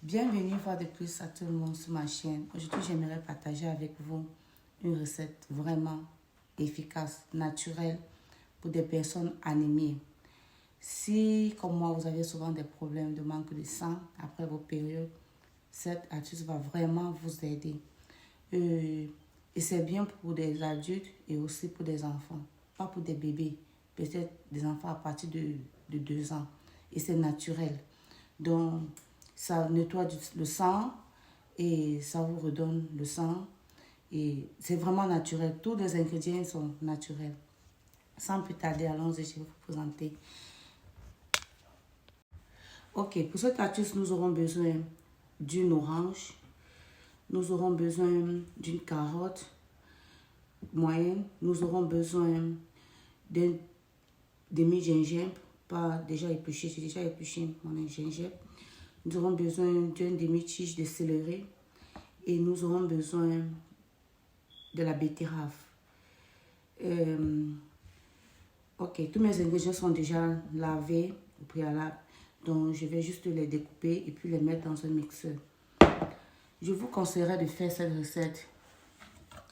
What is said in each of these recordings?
Bienvenue une fois de plus à tout le monde sur ma chaîne. Aujourd'hui, j'aimerais partager avec vous une recette vraiment efficace, naturelle pour des personnes anémiées. Si, comme moi, vous avez souvent des problèmes de manque de sang après vos périodes, cette astuce va vraiment vous aider. Et c'est bien pour des adultes et aussi pour des enfants, pas pour des bébés, peut-être des enfants à partir de 2 ans. Et c'est naturel. Donc, ça nettoie le sang et ça vous redonne le sang. Et c'est vraiment naturel. Tous les ingrédients sont naturels. Sans plus tarder, allons-y, je vais vous présenter. Ok, pour cette astuce, nous aurons besoin d'une orange. Nous aurons besoin d'une carotte moyenne. Nous aurons besoin d'un demi-gingembre, pas déjà épluché, j'ai déjà épluché mon gingembre. Nous aurons besoin d'une demi-tige de céleri et nous aurons besoin de la betterave. Ok, tous mes ingrédients sont déjà lavés au préalable, donc je vais juste les découper et puis les mettre dans un mixeur. Je vous conseillerais de faire cette recette.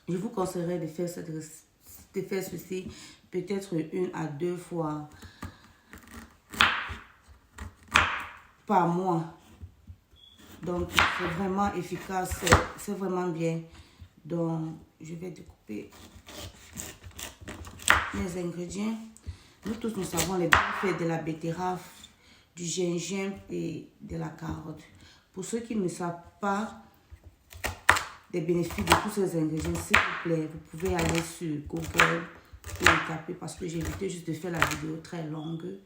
Je vous conseillerais de faire ceci peut-être 1 à 2 fois par mois. Donc, c'est vraiment efficace, c'est vraiment bien. Donc, je vais découper mes ingrédients. Nous tous, nous savons les bienfaits de la betterave, du gingembre et de la carotte. Pour ceux qui ne savent pas des bénéfices de tous ces ingrédients, s'il vous plaît, vous pouvez aller sur Google et taper parce que j'ai évité juste de faire la vidéo très longue.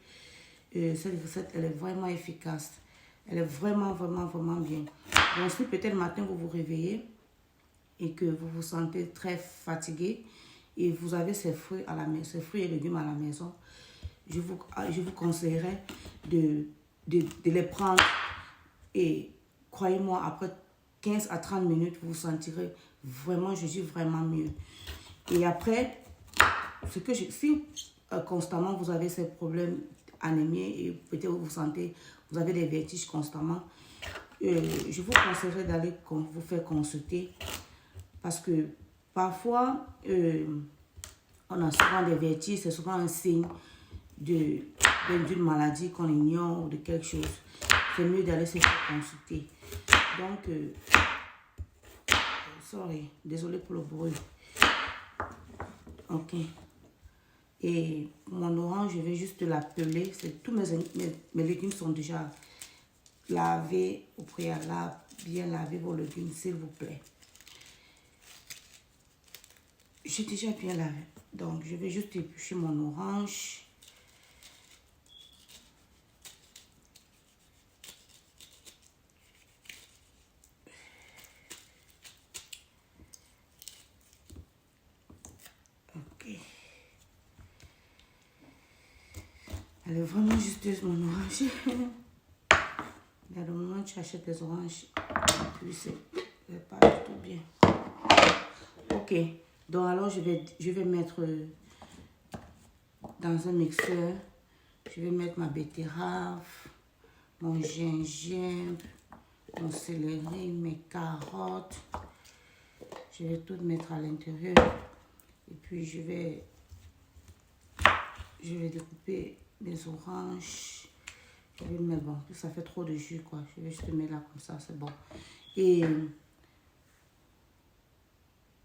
Cette recette, elle est vraiment efficace. Elle est vraiment bien. Donc, si peut-être le matin, vous vous réveillez et que vous vous sentez très fatigué et vous avez ces fruits à la maison, ces fruits et légumes à la maison, je vous conseillerais de les prendre et croyez-moi, après 15 à 30 minutes, vous vous sentirez vraiment, je dis vraiment mieux. Et après, si constamment vous avez ces problèmes anémiés et peut-être vous sentez, vous avez des vertiges constamment, je vous conseillerais d'aller vous faire consulter parce que parfois, on a souvent des vertiges, c'est souvent un signe d'une maladie qu'on ignore ou de quelque chose. C'est mieux d'aller se faire consulter. Donc, désolé pour le bruit. Ok. Et mon orange, je vais juste la peler. Tous mes légumes sont déjà lavés au préalable. Bien laver vos légumes, s'il vous plaît. J'ai déjà bien lavé. Donc, je vais juste éplucher mon orange. Ok. Elle est vraiment justeuse, mon orange. Dans le moment où tu achètes des oranges, puis c'est pas du tout bien. Ok. Donc, alors, je vais mettre dans un mixeur. Je vais mettre ma betterave, mon gingembre, mon céleri, mes carottes. Je vais tout mettre à l'intérieur. Et puis, je vais découper mes oranges. Je vais mettre, bon, ça fait trop de jus, quoi. Je vais juste mettre là comme ça, c'est bon. Et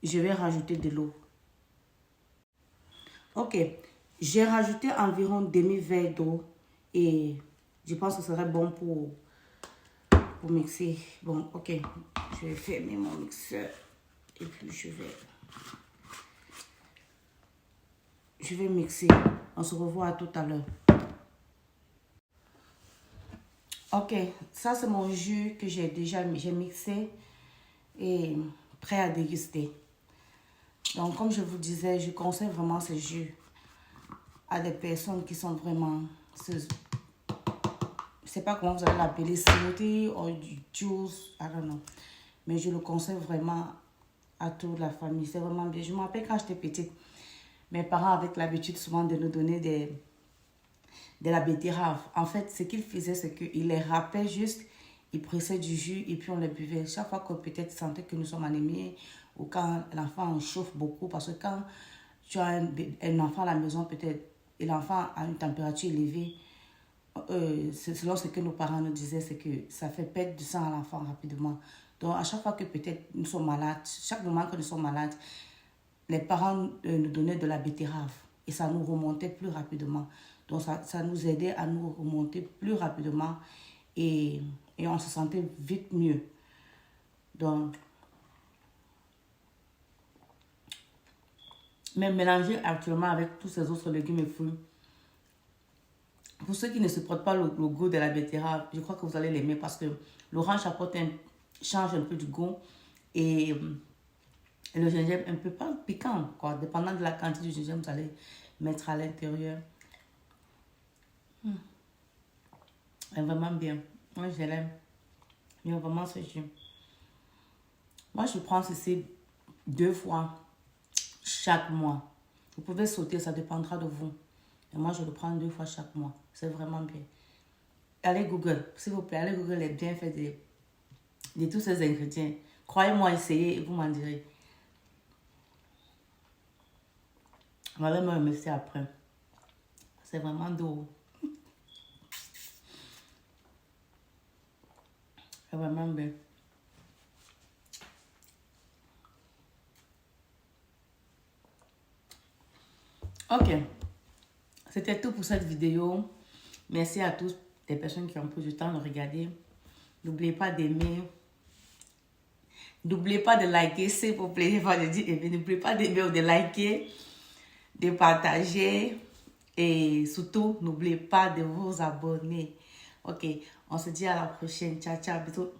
je vais rajouter de l'eau. Ok. J'ai rajouté environ demi-verre d'eau. Et je pense que ce serait bon pour mixer. Bon, ok. Je vais fermer mon mixeur. Et puis je vais mixer. On se revoit tout à l'heure. Ok, ça c'est mon jus que j'ai mixé et prêt à déguster. Donc comme je vous disais, je conseille vraiment ce jus à des personnes qui sont vraiment, je sais pas comment vous allez l'appeler, smoothie ou du juice, I don't know. Mais je le conseille vraiment à toute la famille, c'est vraiment bien. Je me rappelle quand j'étais petite, mes parents avaient l'habitude souvent de nous donner de la betterave. En fait, ce qu'ils faisaient, c'est qu'ils les râpaient juste il pressait du jus et puis on le buvait. Chaque fois que peut-être sentait que nous sommes anémiés ou quand l'enfant chauffe beaucoup, parce que quand tu as un enfant à la maison peut-être et l'enfant a une température élevée, selon ce que nos parents nous disaient, c'est que ça fait perdre du sang à l'enfant rapidement. Donc à chaque fois que peut-être nous sommes malades, chaque moment que nous sommes malades, les parents nous donnaient de la betterave et ça nous remontait plus rapidement. Donc ça nous aidait à nous remonter plus rapidement et on se sentait vite mieux. Donc, mais mélanger actuellement avec tous ces autres légumes et fruits, pour ceux qui ne supportent pas le goût de la betterave, je crois que vous allez l'aimer parce que l'orange change un peu du goût et le gingembre un peu pas piquant, quoi. Dépendant de la quantité du gingembre, vous allez mettre à l'intérieur. C'est vraiment bien. Moi, je l'aime. Il y a vraiment ce jus. Moi, je prends ceci 2 fois chaque mois. Vous pouvez sauter, ça dépendra de vous. Et moi, je le prends 2 fois chaque mois. C'est vraiment bien. Allez Google, s'il vous plaît, allez Google les bienfaits de tous ces ingrédients. Croyez-moi, essayez et vous m'en direz. On va me remercier après. C'est vraiment doux. C'est vraiment bien. Ok. C'était tout pour cette vidéo. Merci à tous les personnes qui ont pris du temps de regarder. N'oubliez pas d'aimer. N'oubliez pas de liker, s'il vous plaît. N'oubliez pas d'aimer ou de liker, de partager. Et surtout, n'oubliez pas de vous abonner. Ok, on se dit à la prochaine. Ciao, ciao, bisous.